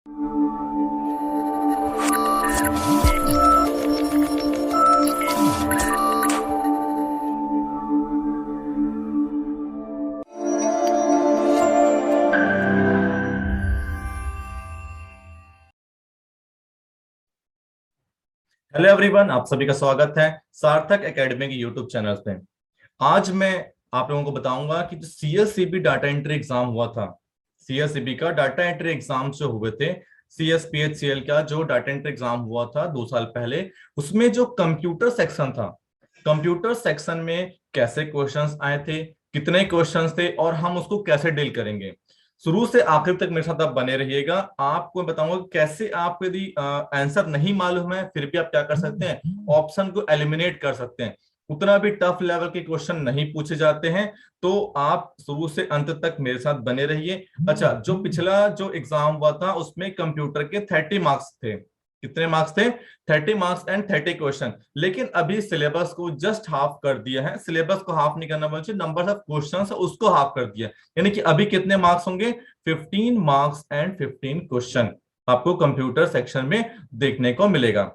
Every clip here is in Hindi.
हेलो एवरीवन, आप सभी का स्वागत है सार्थक एकेडमी के यूट्यूब चैनल पे। आज मैं आप लोगों को बताऊंगा कि जो सीएससीबी डाटा एंट्री एग्जाम हुआ था, सीएससीबी का डाटा एंट्री एग्जाम जो हुए थे, सीएसपीएचसीएल का जो डाटा एंट्री एग्जाम हुआ था 2 साल पहले, उसमें जो कंप्यूटर सेक्शन था, कंप्यूटर सेक्शन में कैसे क्वेश्चंस आए थे, कितने क्वेश्चंस थे और हम उसको कैसे डील करेंगे। शुरू से आखिर तक मेरे साथ आप बने रहिएगा। आपको बताऊंगा कि कैसे आप यदि आंसर नहीं मालूम है फिर भी आप क्या कर सकते हैं, ऑप्शन को एलिमिनेट कर सकते हैं। उतना भी टफ लेवल के क्वेश्चन नहीं पूछे जाते हैं, तो आप शुरू से अंत तक मेरे साथ बने रहिए। अच्छा, जो पिछला जो एग्जाम हुआ था उसमें कंप्यूटर के 30 मार्क्स थे। कितने मार्क्स थे? 30 मार्क्स एंड 30 क्वेश्चन। लेकिन अभी सिलेबस को जस्ट हाफ कर दिया है। सिलेबस को हाफ नहीं करना बल्कि नंबर ऑफ क्वेश्चन उसको हाफ कर दिया, यानी कि अभी कितने मार्क्स होंगे? 15 मार्क्स एंड 15 क्वेश्चन आपको कंप्यूटर सेक्शन में देखने को मिलेगा।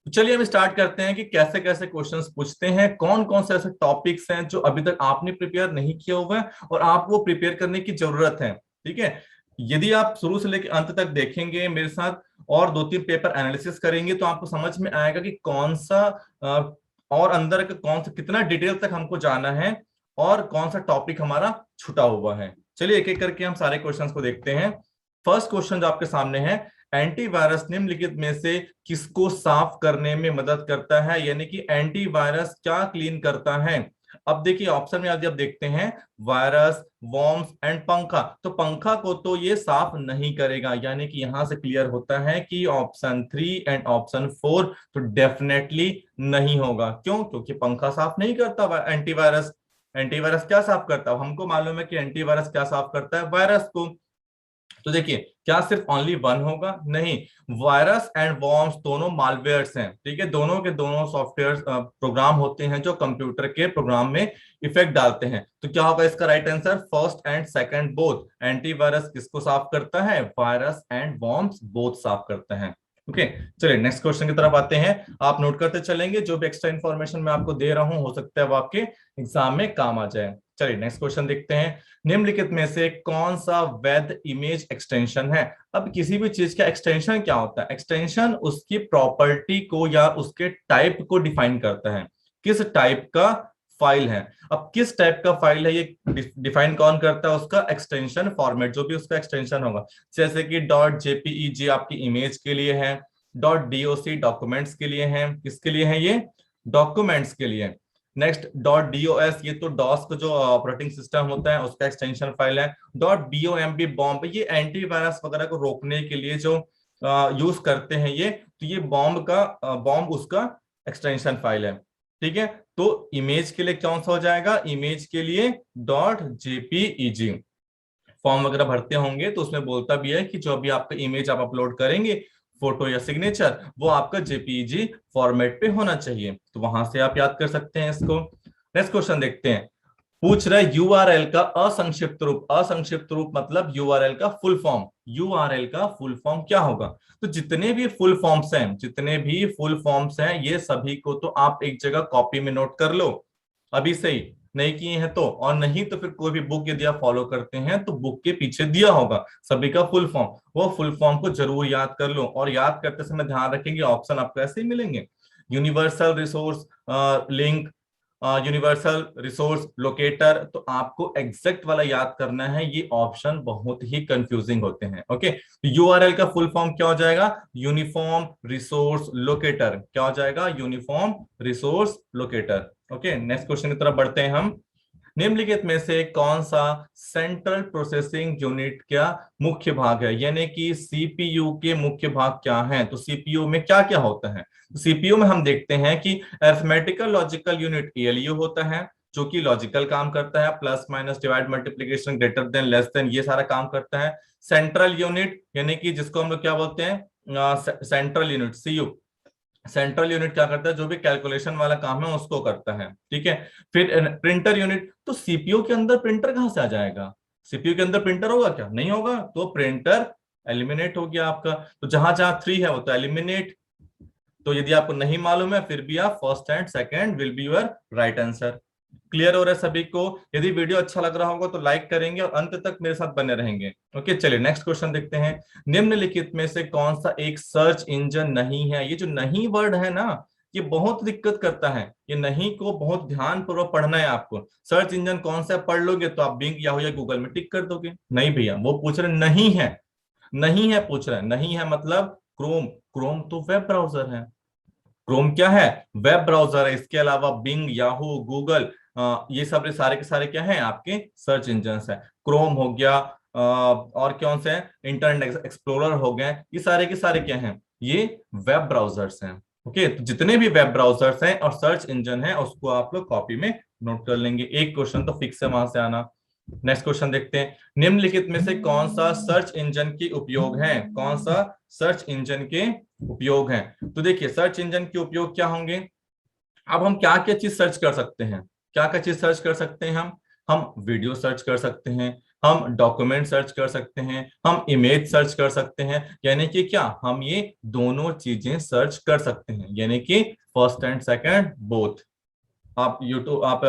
तो चलिए हम स्टार्ट करते हैं कि कैसे कैसे क्वेश्चंस पूछते हैं, कौन कौन से ऐसे टॉपिक्स हैं जो अभी तक आपने प्रिपेयर नहीं किया हुआ है और आपको प्रिपेयर करने की जरूरत है। ठीक है, यदि आप शुरू से लेकर अंत तक देखेंगे मेरे साथ और 2-3 पेपर एनालिसिस करेंगे तो आपको समझ में आएगा कि कौन सा और अंदर का कौन सा कितना डिटेल तक हमको जाना है और कौन सा टॉपिक हमारा छुटा हुआ है। चलिए एक एक करके हम सारे क्वेश्चंस को देखते हैं। फर्स्ट क्वेश्चन जो आपके सामने है, एंटीवायरस निम्नलिखित में से किसको साफ करने में मदद करता है, यानी कि एंटीवायरस क्या क्लीन करता है। अब देखिए ऑप्शन में यदि आप देखते हैं वायरस, वॉर्म्स एंड पंखा, तो पंखा को तो ये साफ नहीं करेगा, यानी कि यहां से क्लियर होता है कि ऑप्शन 3 एंड ऑप्शन 4 तो डेफिनेटली नहीं होगा। क्यों? क्योंकि पंखा साफ नहीं करता एंटीवायरस। एंटीवायरस क्या साफ करता है? हमको मालूम है कि एंटीवायरस क्या साफ करता है, वायरस को। तो देखिए क्या सिर्फ ओनली वन होगा? नहीं, वायरस एंड वॉर्म्स दोनों मालवेयर्स हैं। ठीक है, दोनों के दोनों सॉफ्टवेयर प्रोग्राम होते हैं जो कंप्यूटर के प्रोग्राम में इफेक्ट डालते हैं। तो क्या होगा इसका right answer? First and second both. Antivirus किसको साफ करता है? वायरस एंड वॉर्म्स बोथ साफ करते हैं। ओके, चलिए नेक्स्ट क्वेश्चन की तरफ आते हैं। आप नोट करते चलेंगे, जो भी एक्स्ट्रा इन्फॉर्मेशन मैं आपको दे रहा हूं हो सकता है वो आपके एग्जाम में काम आ जाए। चलिए नेक्स्ट क्वेश्चन देखते हैं। निम्नलिखित में से कौन सा वैध इमेज एक्सटेंशन है? अब किसी भी चीज का एक्सटेंशन क्या होता है? एक्सटेंशन उसकी प्रॉपर्टी को या उसके टाइप को डिफाइन करता है, किस टाइप का फाइल है। अब किस टाइप का फाइल है ये डिफाइन कौन करता है? उसका एक्सटेंशन फॉर्मेट, जो भी उसका एक्सटेंशन होगा। जैसे कि .jpeg आपकी इमेज के लिए है, .doc डॉक्यूमेंट्स के लिए है। किसके लिए है ये? डॉक्यूमेंट्स के लिए। नेक्स्ट .dos, ये तो डॉस का जो ऑपरेटिंग सिस्टम होता है उसका एक्सटेंशन फाइल है। .bomb बॉम्ब, ये एंटीवायरस वगैरह को रोकने के लिए जो यूज करते हैं ये, तो ये बॉम्ब उसका एक्सटेंशन फाइल है। ठीक है, तो इमेज के लिए कौन सा हो जाएगा? इमेज के लिए .jpeg। फॉर्म वगैरह भरते होंगे तो उसमें बोलता भी है कि जो भी आपका इमेज आप अपलोड करेंगे, फोटो या सिग्नेचर, वो आपका जेपीईजी फॉर्मेट पे होना चाहिए। तो वहां से आप याद कर सकते हैं इसको। नेक्स्ट क्वेश्चन देखते हैं। पूछ रहा है यूआरएल का असंक्षिप्त रूप। असंक्षिप्त रूप मतलब यूआरएल का फुल फॉर्म। यूआरएल का फुल फॉर्म क्या होगा? तो जितने भी फुल फॉर्म्स हैं, जितने भी फुल फॉर्म्स हैं, ये सभी को तो आप एक जगह कॉपी में नोट कर लो अभी से ही। नहीं किए हैं तो, और नहीं तो फिर कोई भी बुक यदि आप फॉलो करते हैं तो बुक के पीछे दिया होगा सभी का फुल फॉर्म, वो फुल फॉर्म को जरूर याद कर लो। और याद करते समय ध्यान रखेंगे ऑप्शन आपको ऐसे ही मिलेंगे। Universal resource link, universal resource locator, तो आपको एग्जैक्ट वाला याद करना है। ये ऑप्शन बहुत ही कंफ्यूजिंग होते हैं। ओके, तो यूआरएल का फुल फॉर्म क्या हो जाएगा? Uniform resource locator. क्या हो जाएगा? Uniform resource locator. Okay, next question की तरफ बढ़ते हैं हम। निम्नलिखित में से कौन सा सेंट्रल प्रोसेसिंग यूनिट का मुख्य भाग है, यानी कि सीपीयू के मुख्य भाग क्या हैं? तो सीपीयू में क्या क्या होता है? सीपीयू में हम देखते हैं कि अरिथमेटिकल लॉजिकल यूनिट एएलयू होता है, जो कि लॉजिकल काम करता है, plus minus divide multiplication greater than less than ये सारा काम करता है। सेंट्रल यूनिट यानी कि जिसको हम लोग क्या बोलते हैं? Central unit CU. Central unit क्या करता है? जो भी कैलकुलेशन वाला काम है उसको करता है। ठीक है, फिर प्रिंटर यूनिट। तो सीपीयू के अंदर प्रिंटर कहां से आ जाएगा? सीपीयू के अंदर प्रिंटर होगा क्या? नहीं होगा। तो प्रिंटर एलिमिनेट हो गया आपका। तो जहां जहां 3 है वो तो एलिमिनेट। तो यदि आपको नहीं मालूम है फिर भी आप first and second will be your right answer. Clear हो रहा है सभी को? यदि वीडियो अच्छा लग रहा होगा तो लाइक करेंगे और अंत तक मेरे साथ बने रहेंगे। ओके, चलिए नेक्स्ट क्वेश्चन देखते हैं। निम्नलिखित में से कौन सा एक सर्च इंजन नहीं है? ये जो नहीं वर्ड है ना, ये बहुत दिक्कत करता है। ये नहीं को बहुत ध्यान पूर्वक पढ़ना है आपको। सर्च इंजन कौन सा पढ़ लोगे तो आप बिंग याहू या गूगल में टिक कर दोगे। नहीं भैया, वो पूछ रहे नहीं है, नहीं है पूछ रहे हैं। नहीं है मतलब क्रोम। क्रोम तो वेब ब्राउजर है। क्रोम क्या है? वेब ब्राउजर है। इसके अलावा बिंग, याहू, गूगल, ये सब सारे के सारे क्या हैं? आपके सर्च इंजन है। क्रोम हो गया, और कौन से हैं? इंटरनेट एक्सप्लोरर हो गए। ये सारे के सारे क्या हैं? ये वेब ब्राउजर्स हैं। ओके, तो जितने भी वेब ब्राउजर्स हैं और सर्च इंजन है उसको आप लोग कॉपी में नोट कर लेंगे। एक क्वेश्चन तो फिक्स है वहां से आना। नेक्स्ट क्वेश्चन देखते हैं। निम्नलिखित में से कौन सा सर्च इंजन के उपयोग है? कौन सा सर्च इंजन के उपयोग है? तो देखिए, सर्च इंजन के उपयोग क्या होंगे। अब हम क्या क्या चीज सर्च कर सकते हैं? क्या क्या चीज सर्च कर सकते हैं हम वीडियो सर्च कर सकते हैं, हम डॉक्यूमेंट सर्च कर सकते हैं, हम इमेज सर्च कर सकते हैं। यानी कि क्या हम ये दोनों चीजें सर्च कर सकते हैं, यानी कि फर्स्ट एंड सेकंड बोथ। आप यूट्यूब, आप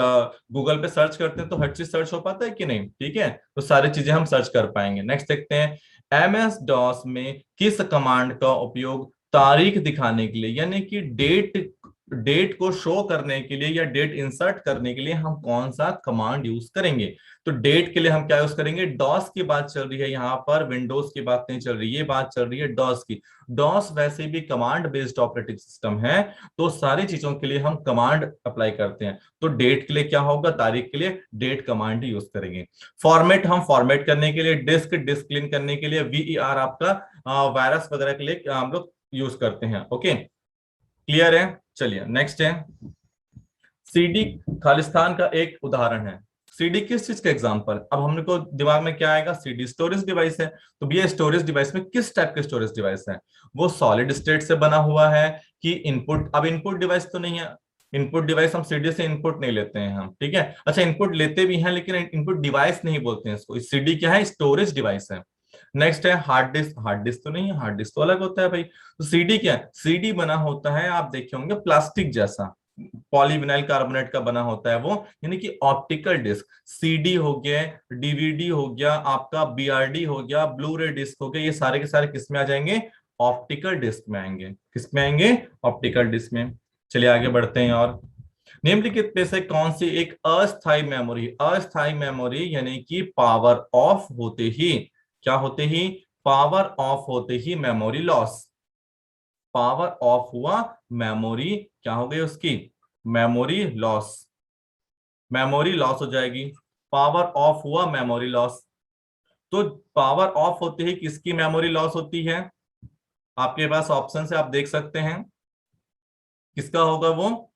गूगल पे सर्च करते हैं तो हर चीज सर्च हो पाता है कि नहीं? ठीक है, तो सारी चीजें हम सर्च कर पाएंगे। नेक्स्ट देखते हैं। एमएस डॉस में किस कमांड का उपयोग तारीख दिखाने के लिए, यानी कि डेट डेट को शो करने के लिए या डेट इंसर्ट करने के लिए हम कौन सा कमांड यूज करेंगे? तो डेट के लिए हम क्या यूज करेंगे? डॉस की बात चल रही है यहाँ पर, विंडोज की बात नहीं चल रही, ये बात चल रही है डॉस की। डॉस वैसे भी कमांड बेस्ड ऑपरेटिंग सिस्टम है, तो सारी चीजों के लिए हम कमांड अप्लाई करते हैं। तो डेट के लिए क्या होगा? तारीख के लिए डेट कमांड ही यूज करेंगे। फॉर्मेट, हम फॉर्मेट करने के लिए, डिस्क क्लीन करने के लिए, वीईआर आपका वायरस वगैरह के लिए हम लोग यूज करते हैं। ओके, क्लियर है? चलिए नेक्स्ट है। सीडी खालिस्तान का एक उदाहरण है। सीडी किस चीज का एग्जांपल? अब हमने को दिमाग में क्या आएगा? सीडी स्टोरेज डिवाइस है। तो भैया स्टोरेज डिवाइस में किस टाइप के स्टोरेज डिवाइस है? वो सॉलिड स्टेट से बना हुआ है कि इनपुट? अब इनपुट डिवाइस तो नहीं है। इनपुट डिवाइस हम सीडी से इनपुट नहीं लेते हैं हम, ठीक है। अच्छा, इनपुट लेते भी हैं लेकिन इनपुट डिवाइस नहीं बोलते हैं इसको। सीडी क्या है? स्टोरेज डिवाइस है। नेक्स्ट है हार्ड डिस्क। हार्ड डिस्क तो नहीं है, हार्ड डिस्क तो अलग होता है भाई। तो सीडी क्या है? सीडी बना होता है, आप देखे होंगे प्लास्टिक जैसा, पॉलीविनाइल कार्बोनेट का बना होता है वो, यानी कि ऑप्टिकल डिस्क। सीडी हो गया, डीवीडी हो गया, आपका बीआरडी हो गया, ब्लू रे डिस्क हो गया, ये सारे के सारे किस में आ जाएंगे? ऑप्टिकल डिस्क में आएंगे। किस में आएंगे? ऑप्टिकल डिस्क में। चलिए आगे बढ़ते हैं। और निम्नलिखित में से कौन सी एक अस्थायी मेमोरी, अस्थायी मेमोरी यानी कि पावर ऑफ होते ही, क्या होते ही? पावर ऑफ होते ही मेमोरी लॉस। पावर ऑफ हुआ, मेमोरी क्या हो गई उसकी? Memory loss. मेमोरी लॉस हो जाएगी। पावर ऑफ हुआ, मेमोरी लॉस। तो पावर ऑफ होते ही किसकी मेमोरी लॉस होती है? आपके पास ऑप्शन है, आप देख सकते हैं। किसका होगा वो?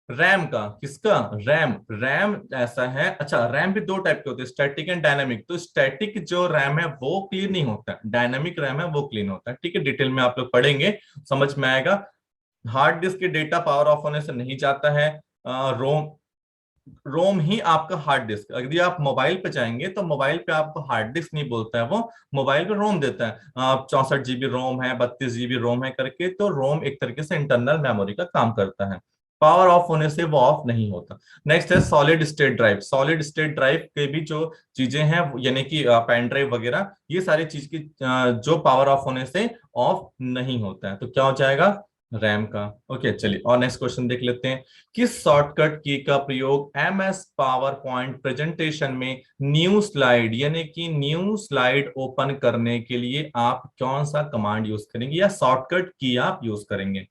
रैम का। किसका? रैम। रैम ऐसा है, अच्छा रैम भी दो टाइप के होते हैं, स्टैटिक एंड डायनेमिक। तो स्टैटिक जो रैम है वो क्लीन नहीं होता, डायनेमिक रैम है वो क्लीन होता है। ठीक है, डिटेल में आप लोग पढ़ेंगे, समझ में आएगा। हार्ड डिस्क के डेटा पावर ऑफ होने से नहीं जाता है। रोम, रोम ही आपका हार्ड डिस्क। यदि आप मोबाइल पे जाएंगे तो मोबाइल पे आपको हार्ड डिस्क नहीं बोलता है, वो मोबाइल पे रोम देता है। 64 GB रोम है, 32 GB रोम है करके। तो रोम एक तरीके से इंटरनल मेमोरी का काम करता है। पावर ऑफ होने से वो ऑफ नहीं होता। नेक्स्ट है solid state drive. Solid state drive के भी जो चीजें हैं, यानी कि पेन ड्राइव वगैरह, ये सारी चीज की जो पावर ऑफ होने से ऑफ नहीं होता है। तो क्या हो जाएगा? रैम का। ओके, चलिए और नेक्स्ट क्वेश्चन देख लेते हैं। किस शॉर्टकट की का प्रयोग एमएस पावर पॉइंट प्रेजेंटेशन में न्यू स्लाइड, यानी कि न्यू स्लाइड ओपन करने के लिए आप कौन सा कमांड यूज करेंगे या शॉर्टकट की आप यूज करेंगे?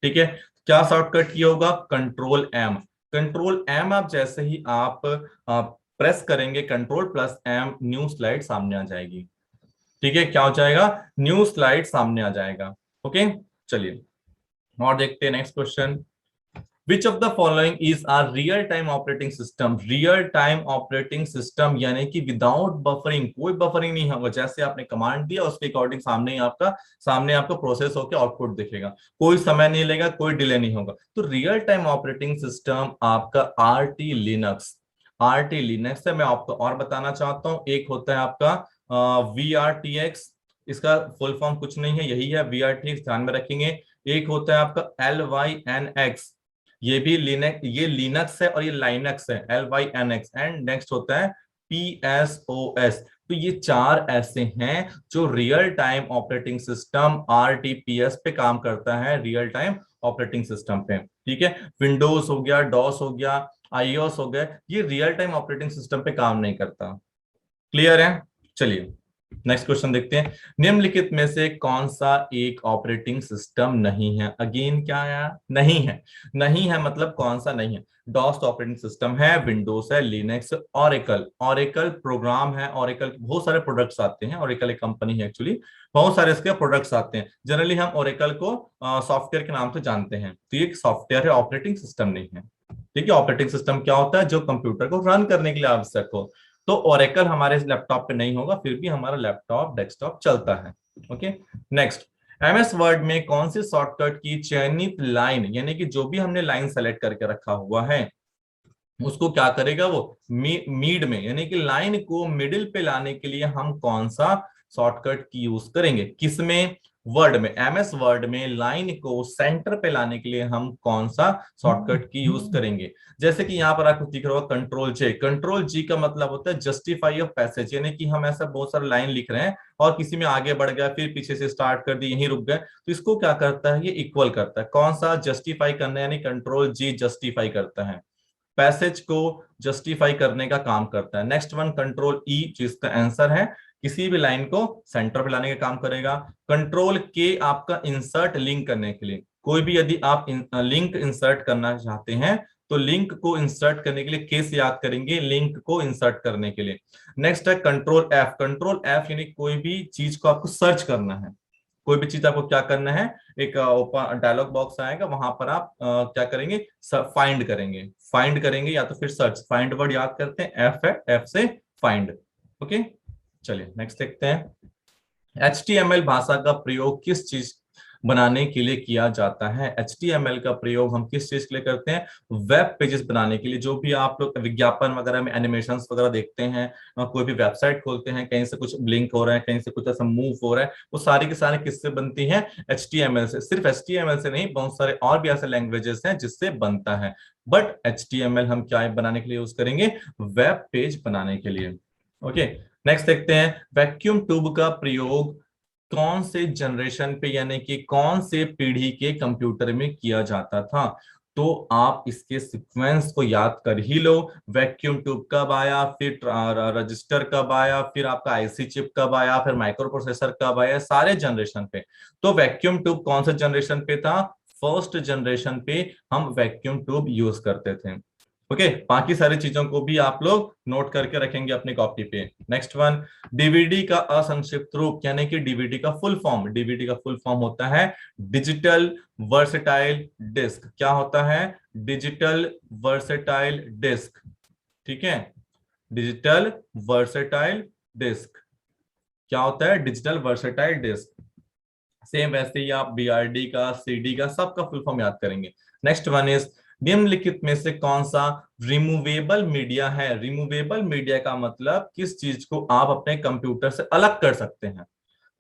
ठीक है, क्या शॉर्टकट की होगा? Control M. कंट्रोल एम आप जैसे ही आप प्रेस करेंगे, control plus M, new slide सामने आ जाएगी। ठीक है, क्या हो जाएगा? न्यू स्लाइड सामने आ जाएगा। ओके, चलिए और देखते हैं next question. Which of the following is are real time operating system? Real time operating system यानी कि विदाउट बफरिंग, कोई बफरिंग नहीं होगा। जैसे आपने कमांड दिया उसके अकॉर्डिंग सामने आपका प्रोसेस होकर आउटपुट दिखेगा, कोई समय नहीं लेगा, कोई डिले नहीं होगा। तो रियल टाइम ऑपरेटिंग सिस्टम आपका आरटी लिनक्स। आरटी लिनक्स है। मैं आपको और बताना चाहता हूं, एक होता है आपका VRTX, इसका फुल फॉर्म कुछ नहीं है, यही है VRTX, ध्यान में रखेंगे। एक होता है आपका LYNX, ये भी लिनक्स, ये लिनक्स है और ये लाइनक्स है, LYNX। एंड नेक्स्ट होता है PSOS। तो ये चार ऐसे हैं जो real time operating system RTPS पे काम करता है, रियल टाइम ऑपरेटिंग सिस्टम पे। ठीक है, विंडोज हो गया, डॉस हो गया, iOS हो गया, ये रियल टाइम ऑपरेटिंग सिस्टम पे काम नहीं करता। क्लियर है? चलिए नेक्स्ट क्वेश्चन देखते हैं। निम्नलिखित में से कौन सा एक ऑपरेटिंग सिस्टम नहीं है? अगेन क्या है? नहीं है। नहीं है मतलब कौन सा नहीं है? डॉस ऑपरेटिंग सिस्टम है, विंडोज है, लिनक्स, ऑरेकल। ऑरेकल प्रोग्राम है, ऑरेकल के बहुत सारे प्रोडक्ट्स आते हैं, ऑरेकल एक कंपनी है एक्चुअली, बहुत सारे इसके प्रोडक्ट्स आते हैं। जनरली हम ऑरेकल को सॉफ्टवेयर के नाम से जानते हैं, तो ये एक सॉफ्टवेयर है, ऑपरेटिंग सिस्टम नहीं है। ठीक है, ऑपरेटिंग सिस्टम क्या होता है? जो कंप्यूटर को रन करने के लिए आवश्यक हो। तो ओरेकल हमारे लैपटॉप पे नहीं होगा, फिर भी हमारा लैपटॉप डेस्कटॉप चलता है। Okay, next. MS वर्ड में कौन सी शॉर्टकट की चयनित लाइन, यानी कि जो भी हमने लाइन सेलेक्ट करके रखा हुआ है उसको क्या करेगा वो मिड में, यानी कि लाइन को मिडिल पे लाने के लिए हम कौन सा शॉर्टकट की यूज करेंगे? किसमें? वर्ड में, MS वर्ड में लाइन को सेंटर पे लाने के लिए हम कौन सा शॉर्टकट की यूज करेंगे? जैसे कि यहाँ पर आपको दिख रहा होगा Ctrl+J। Ctrl+G का मतलब होता है जस्टिफाई ऑफ पैसेज, यानी कि हम ऐसा बहुत सारा लाइन लिख रहे हैं और किसी में आगे बढ़ गया, फिर पीछे से स्टार्ट कर दी, यहीं रुक गए, तो इसको क्या करता है? ये इक्वल करता है। कौन सा? जस्टिफाई करना, यानी Ctrl+G जस्टिफाई करता है, पैसेज को जस्टिफाई करने का काम करता है। नेक्स्ट वन Ctrl+E, जिसका आंसर है किसी भी लाइन को सेंटर पे लाने का काम करेगा। Ctrl+K आपका इंसर्ट, लिंक करने के लिए, कोई भी यदि आप लिंक इंसर्ट करना चाहते हैं तो लिंक को इंसर्ट करने के लिए के से याद करेंगे, लिंक को इंसर्ट करने के लिए। नेक्स्ट है Ctrl+F। Ctrl+F यानी कोई भी चीज को आपको सर्च करना है, कोई भी चीज आपको क्या करना है, एक ओपन डायलॉग बॉक्स आएगा, वहां पर आप क्या करेंगे? फाइंड करेंगे, फाइंड करेंगे या तो फिर सर्च। फाइंड वर्ड याद करते हैं, F है, F से फाइंड। ओके, चलिए नेक्स्ट देखते हैं। HTML भाषा का प्रयोग किस चीज बनाने के लिए किया जाता है? HTML का प्रयोग हम किस चीज के लिए करते हैं? वेब पेजेस बनाने के लिए। जो भी आप लोग विज्ञापन वगैरह में एनिमेशंस वगैरह देखते हैं, कोई भी वेबसाइट खोलते हैं, कहीं से कुछ ब्लिंक हो रहा है, कहीं से कुछ ऐसा मूव हो रहा है, वो सारी के सारे किससे बनती है? HTML से। सिर्फ HTML से नहीं, बहुत सारे और भी ऐसे लैंग्वेजेस हैं जिससे बनता है, बट HTML हम क्या बनाने के लिए यूज करेंगे? वेब पेज बनाने के लिए। ओके, नेक्स्ट देखते हैं। वैक्यूम ट्यूब का प्रयोग कौन से जनरेशन पे, यानी कि कौन से पीढ़ी के कंप्यूटर में किया जाता था? तो आप इसके सीक्वेंस को याद कर ही लो। वैक्यूम ट्यूब कब आया, फिर रजिस्टर कब आया, फिर आपका IC चिप कब आया, फिर माइक्रो प्रोसेसर कब आया, सारे जनरेशन पे। तो वैक्यूम ट्यूब कौन से जनरेशन पे था? फर्स्ट जनरेशन पे हम वैक्यूम ट्यूब यूज करते थे। ओके, बाकी सारी चीजों को भी आप लोग नोट करके रखेंगे अपनी कॉपी पे। Next one. डीवीडी का असंक्षिप्त रूप, यानी कि डीवीडी का फुल फॉर्म। डीवीडी का फुल फॉर्म होता है डिजिटल वर्सेटाइल डिस्क। क्या होता है? Digital versatile disc. ठीक है, डिजिटल वर्सेटाइल डिस्क क्या होता है? Digital versatile disc. सेम वैसे ही आप BRD का, CD का, सबका फुल फॉर्म याद करेंगे। नेक्स्ट वन इज, निम्नलिखित में से कौन सा रिमूवेबल मीडिया है? रिमूवेबल मीडिया का मतलब किस चीज को आप अपने कंप्यूटर से अलग कर सकते हैं?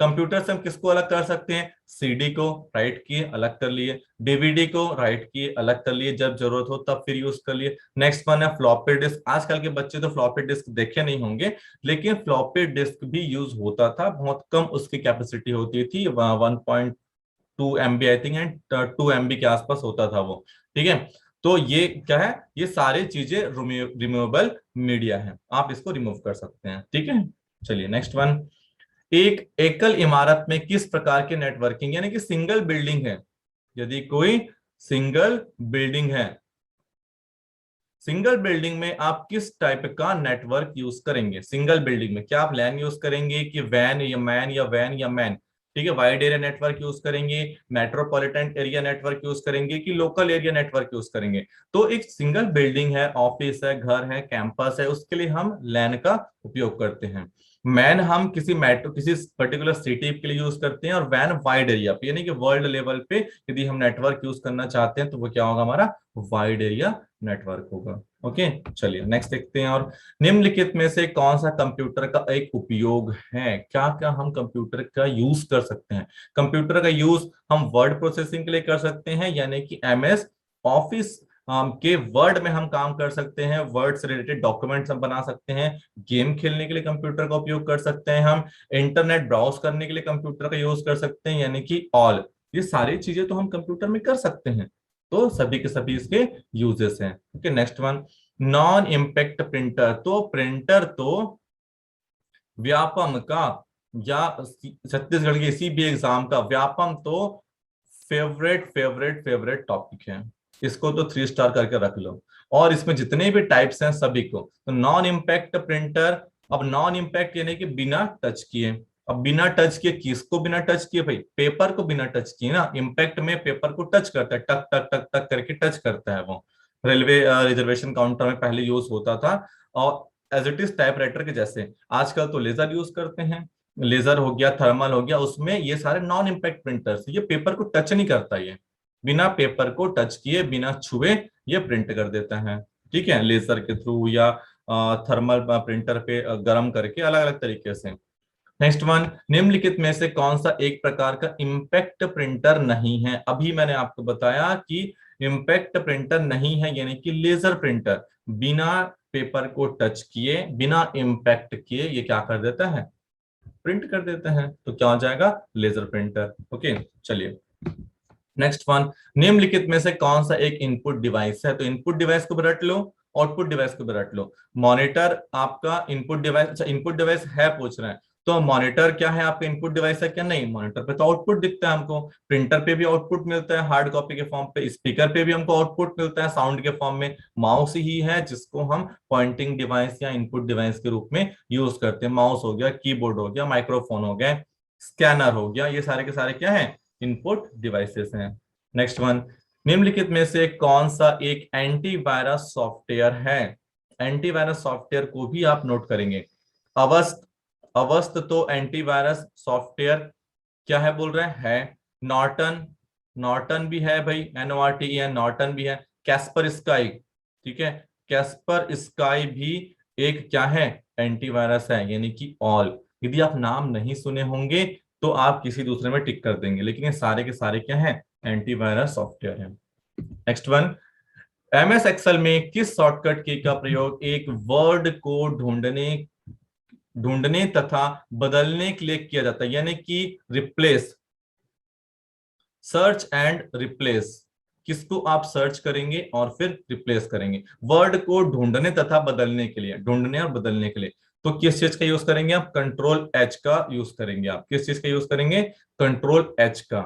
कंप्यूटर से हम किसको अलग कर सकते हैं? CD को राइट किए अलग कर लिए, DVD को राइट किए अलग कर लिए, जब जरूरत हो तब फिर यूज कर लिए। नेक्स्ट वन है फ्लॉपी डिस्क। आजकल के बच्चे तो फ्लॉपी डिस्क देखे नहीं होंगे, लेकिन फ्लॉपी डिस्क भी यूज होता था, बहुत कम उसकी कैपेसिटी होती थी, 1.2 MB I think and 2 MB के आसपास होता था वो। ठीक है, तो ये क्या है? ये सारी चीजें रिमूवेबल मीडिया है, आप इसको रिमूव कर सकते हैं। ठीक है, चलिए नेक्स्ट वन। एक एकल इमारत में किस प्रकार की नेटवर्किंग, यानी कि सिंगल बिल्डिंग है, यदि कोई सिंगल बिल्डिंग है, सिंगल बिल्डिंग में आप किस टाइप का नेटवर्क यूज करेंगे? सिंगल बिल्डिंग में क्या आप लैन यूज करेंगे, कि वैन या मैन, या वैन या मैन? ठीक है, वाइड एरिया नेटवर्क यूज करेंगे, मेट्रोपॉलिटन एरिया नेटवर्क यूज करेंगे, कि लोकल एरिया नेटवर्क यूज करेंगे? तो एक सिंगल बिल्डिंग है, ऑफिस है, घर है, कैंपस है, उसके लिए हम लैन का उपयोग करते हैं। मैन हम किसी मेट्रो, किसी पर्टिकुलर सिटी के लिए यूज करते हैं, और वैन वाइड एरिया पे, यानी कि वर्ल्ड लेवल पे यदि हम नेटवर्क यूज करना चाहते हैं तो वो क्या होगा? हमारा वाइड एरिया नेटवर्क होगा। ओके, चलिए नेक्स्ट देखते हैं। और निम्नलिखित में से कौन सा कंप्यूटर का एक उपयोग है? क्या क्या हम कंप्यूटर का यूज कर सकते हैं? कंप्यूटर का यूज हम वर्ड प्रोसेसिंग के लिए कर सकते हैं, यानी कि MS ऑफिस के वर्ड में हम काम कर सकते हैं, वर्ड से रिलेटेड डॉक्यूमेंट्स हम बना सकते हैं। गेम खेलने के लिए कंप्यूटर का उपयोग कर सकते हैं हम। इंटरनेट ब्राउज करने के लिए कंप्यूटर का यूज कर सकते हैं, यानी कि ऑल। ये सारी चीजें तो हम कंप्यूटर में कर सकते हैं, तो सभी के सभी इसके यूजेस हैं। Okay, next one, non impact printer. तो प्रिंटर तो व्यापम का या छत्तीसगढ़ के किसी भी एग्जाम का व्यापम तो फेवरेट फेवरेट फेवरेट टॉपिक है। इसको तो 3 स्टार करके रख लो। और इसमें जितने भी टाइप्स हैं सभी को, तो नॉन इम्पैक्ट प्रिंटर। अब नॉन इम्पैक्ट यानी कि बिना टच किए। अब बिना टच किए किसको बिना टच किए भाई? पेपर को बिना टच किए ना। इम्पैक्ट में पेपर को टच करता है, टक टक टक टक करके टच करता है वो। रेलवे रिजर्वेशन काउंटर में पहले यूज होता था, और एज इट इज टाइपराइटर के जैसे। आजकल तो लेजर यूज करते हैं, लेजर हो गया, थर्मल हो गया, उसमें ये सारे नॉन इम्पैक्ट प्रिंटर्स, ये पेपर को टच नहीं करता, ये बिना पेपर को टच किए बिना छुए ये प्रिंट कर देता है। ठीक है, लेजर के थ्रू या थर्मल प्रिंटर पे गर्म करके, अलग अलग तरीके से। नेक्स्ट वन, निम्नलिखित में से कौन सा एक प्रकार का इम्पैक्ट प्रिंटर नहीं है? अभी मैंने आपको बताया कि इम्पैक्ट प्रिंटर नहीं है, यानी कि लेजर प्रिंटर बिना पेपर को टच किए, बिना इम्पैक्ट किए ये क्या कर देता है? प्रिंट कर देते हैं। तो क्या हो जाएगा? Laser printer. ओके, चलिए नेक्स्ट वन, निम्नलिखित में से कौन सा एक इनपुट डिवाइस है? तो इनपुट डिवाइस को भी रट लो, आउटपुट डिवाइस को भी रट लो। मॉनिटर आपका इनपुट डिवाइस, अच्छा इनपुट डिवाइस है पूछ रहे हैं, तो मॉनिटर क्या है आपका? इनपुट डिवाइस है क्या? नहीं, मॉनिटर पे तो आउटपुट दिखता है हमको। प्रिंटर पे भी आउटपुट मिलता है हार्ड कॉपी के फॉर्म पे, स्पीकर पे भी हमको आउटपुट मिलता है साउंड के फॉर्म में। माउस ही है जिसको हम पॉइंटिंग डिवाइस या इनपुट डिवाइस के रूप में यूज करते हैं। माउस हो गया, कीबोर्ड हो गया, माइक्रोफोन हो गया, स्कैनर हो गया, ये सारे के सारे क्या है? इनपुट डिवाइसेस हैं। नेक्स्ट वन, निम्नलिखित में से कौन सा एक एंटीवायरस सॉफ्टवेयर है? एंटीवायरस सॉफ्टवेयर को भी आप नोट करेंगे। अवस्थ, अवस्थ तो एंटीवायरस सॉफ्टवेयर क्या है बोल रहे हैं? नॉर्टन, नॉर्टन भी है भाई, NORTEN, नॉर्टन भी है। कैस्पर स्काई, ठीक है, कैस्पर स्काई भी एक क्या है? एंटीवायरस है, यानी कि ऑल। यदि आप नाम नहीं सुने होंगे तो आप किसी दूसरे में टिक कर देंगे, लेकिन ये सारे के सारे क्या है? एंटीवायरस सॉफ्टवेयर है। नेक्स्ट वन, MS एक्सेल में किस शॉर्टकट की का प्रयोग एक वर्ड को ढूंढने ढूंढने तथा बदलने के लिए किया जाता है? यानी कि रिप्लेस, सर्च एंड रिप्लेस। किसको आप सर्च करेंगे और फिर रिप्लेस करेंगे? वर्ड को ढूंढने तथा बदलने के लिए, ढूंढने और बदलने के लिए। तो किस चीज का यूज करेंगे आप? Ctrl+H का यूज करेंगे आप। किस चीज का यूज करेंगे? Ctrl+H का।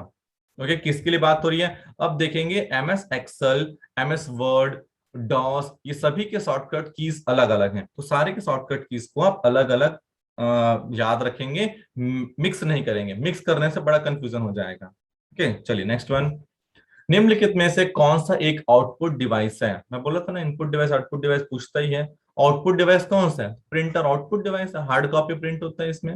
ओके, किसके लिए बात हो रही है? अब देखेंगे MS Excel, MS Word, DOS, ये सभी के शॉर्टकट कीज अलग अलग हैं, तो सारे के शॉर्टकट कीज को आप अलग अलग याद रखेंगे, मिक्स नहीं करेंगे। मिक्स करने से बड़ा कंफ्यूजन हो जाएगा। ओके, चलिए नेक्स्ट वन, निम्नलिखित में से कौन सा एक आउटपुट डिवाइस है? मैं बोला था ना इनपुट डिवाइस आउटपुट डिवाइस पूछता ही है। आउटपुट डिवाइस कौन सा है? प्रिंटर आउटपुट डिवाइस है, हार्ड कॉपी प्रिंट होता है इसमें।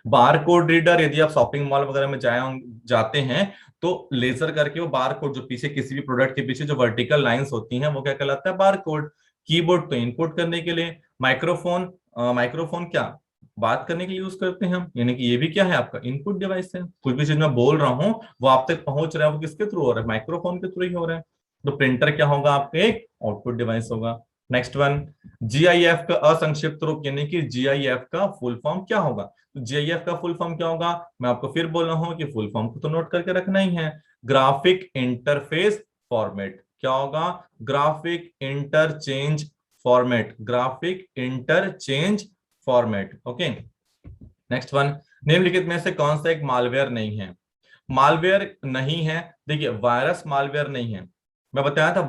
बार कोड रीडर, यदि आप शॉपिंग मॉल वगैरह में जाते हैं तो लेजर करके वो बार कोड, जो पीछे किसी भी प्रोडक्ट के पीछे जो वर्टिकल लाइंस होती हैं वो क्या कहलाता है? Bar code. कीबोर्ड तो इनपुट करने के लिए। माइक्रोफोन, माइक्रोफोन क्या? बात करने के लिए यूज करते हैं हम, यानी कि ये भी क्या है? आपका इनपुट डिवाइस है। कुछ भी चीज मैं बोल रहा हूँ वो आप तक पहुंच रहा है, वो किसके थ्रू हो रहा है? माइक्रोफोन के थ्रू ही हो रहा है। तो प्रिंटर क्या होगा? आपका एक आउटपुट डिवाइस होगा। नेक्स्ट वन, GIF का असंक्षिप्त रूप, यानी कि GIF का फुल फॉर्म क्या होगा? तो GIF का फुल फॉर्म क्या होगा? मैं आपको फिर बोल रहा हूँ कि फुल फॉर्म को तो नोट करके रखना ही है। Graphic interface format. क्या होगा? Graphic interchange format, graphic interchange format. Okay, next one, निम्नलिखित में से कौन सा एक मालवेयर नहीं है? मालवेयर नहीं है, देखिए वायरस मालवेयर नहीं है। मैं बताया था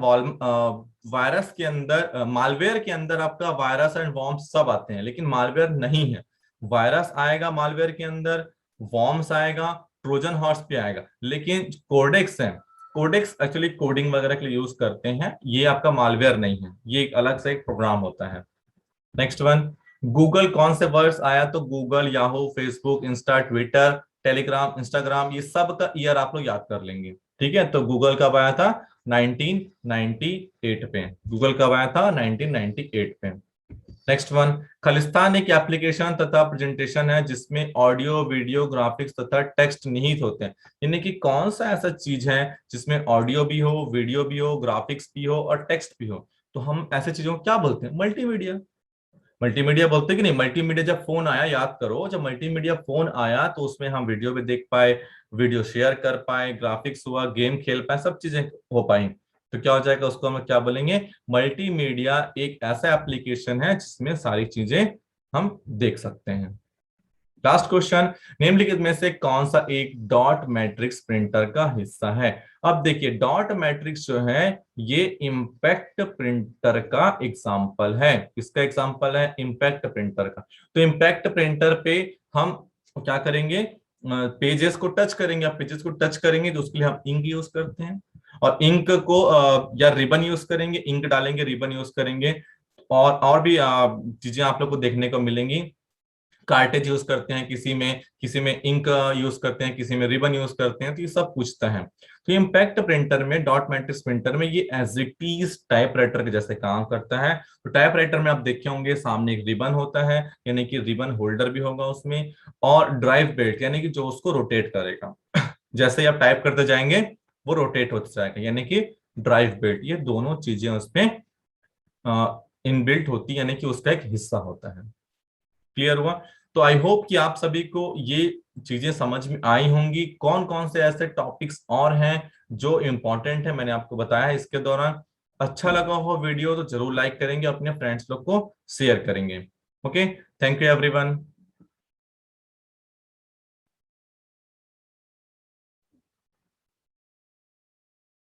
वायरस के अंदर, मालवेयर के अंदर आपका वायरस एंड वॉर्म्स सब आते हैं, लेकिन मालवेयर नहीं है। वायरस आएगा मालवेयर के अंदर, वॉर्म्स आएगा, ट्रोजन हॉर्स भी आएगा, लेकिन कोडेक्स है, कोडेक्स एक्चुअली कोडिंग वगैरह के लिए यूज करते हैं, ये आपका मालवेयर नहीं है, ये एक अलग से एक प्रोग्राम होता है। नेक्स्ट वन, गूगल कौन से वर्ड्स आया? तो Google, Yahoo, Facebook, Insta, Twitter, Telegram, Instagram, ये सब का ईयर आप लोग याद कर लेंगे। ठीक है, तो गूगल कब आया था? 1998 पे। गूगल कब आया था? 1998 पे। नेक्स्ट वन, खालिस्तान एक एप्लीकेशन तथा प्रेजेंटेशन है जिसमें ऑडियो, वीडियो, ग्राफिक्स तथा टेक्स्ट निहित होते हैं। यानी कि कौन सा ऐसा चीज है जिसमें ऑडियो भी हो, वीडियो भी हो, ग्राफिक्स भी हो और टेक्स्ट भी हो? तो हम ऐसे चीजों को क्या बोलते हैं? मल्टीमीडिया। मल्टीमीडिया बोलते हैं कि नहीं? मल्टीमीडिया जब फोन आया, याद करो, जब मल्टीमीडिया फोन आया तो उसमें हम वीडियो भी देख पाए, वीडियो शेयर कर पाए, ग्राफिक्स हुआ, गेम खेल पाए, सब चीजें हो पाई। तो क्या हो जाएगा? उसको हम क्या बोलेंगे? मल्टीमीडिया एक ऐसा एप्लीकेशन है जिसमें सारी चीजें हम देख सकते हैं। लास्ट क्वेश्चन, निम्नलिखित में से कौन सा एक डॉट मैट्रिक्स प्रिंटर का हिस्सा है? अब देखिए, डॉट मैट्रिक्स जो है ये इम्पैक्ट प्रिंटर का एग्जाम्पल है। किसका एग्जाम्पल है? इम्पैक्ट प्रिंटर का। तो इम्पैक्ट प्रिंटर पे हम क्या करेंगे? पेजेस को टच करेंगे। अब पेजेस को टच करेंगे तो उसके लिए हम इंक यूज करते हैं, और इंक को या रिबन यूज करेंगे, इंक डालेंगे, रिबन यूज करेंगे, और भी चीजें आप लोग को देखने को मिलेंगी। कार्टेज यूज करते हैं, किसी में इंक यूज करते हैं, किसी में रिबन यूज करते हैं। तो ये सब पूछता है। तो इम्पैक्ट प्रिंटर में, डॉट मैट्रिक्स प्रिंटर में, ये as it is typewriter के जैसे काम करता है। तो टाइप राइटर में आप देखे होंगे सामने एक रिबन होता है, यानी कि रिबन होल्डर भी होगा उसमें, और ड्राइव बेल्ट यानी कि जो उसको रोटेट करेगा। जैसे ही आप टाइप करते जाएंगे वो रोटेट होता जाएगा, यानी कि ड्राइव बेल्ट। ये दोनों चीजें उसमें इनबिल्ट होती है, यानी कि उसका एक हिस्सा होता है। क्लियर हुआ? तो आई होप कि आप सभी को ये चीजें समझ में आई होंगी। कौन कौन से ऐसे टॉपिक्स और हैं जो इंपॉर्टेंट है, मैंने आपको बताया इसके दौरान। अच्छा लगा हो वीडियो तो जरूर लाइक करेंगे, अपने फ्रेंड्स लोग को शेयर करेंगे। Okay, thank you everyone.